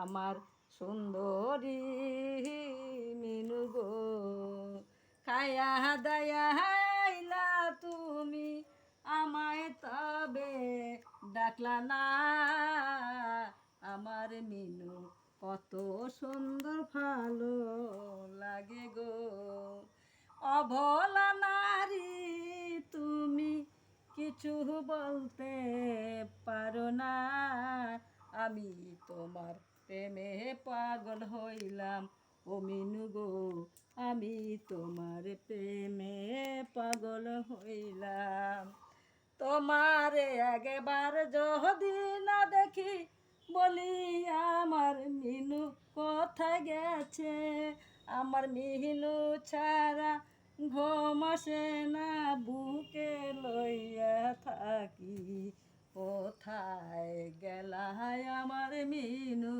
আমার সুন্দরী মিনু গো। খায়া দায়া আইলা তুমি আমায় তবে ডাকলা না, আমার মিনু কত সুন্দর ভালো লাগে গো। অবলা নারী তুমি কিছু বলতে পারো না, আমি তোমার প্রেমে পাগল হইলাম ও মিনু গো, আমি তোমার প্রেমে পাগল হইলাম। তোমারে একবার যদি না দেখি বলি আমার মিনু কোথায় গেছে, আমার মিনু ছাড়া ঘুম আসে না, বুকে লইয়া থাকি কোথায় গেলায় আমার মিনু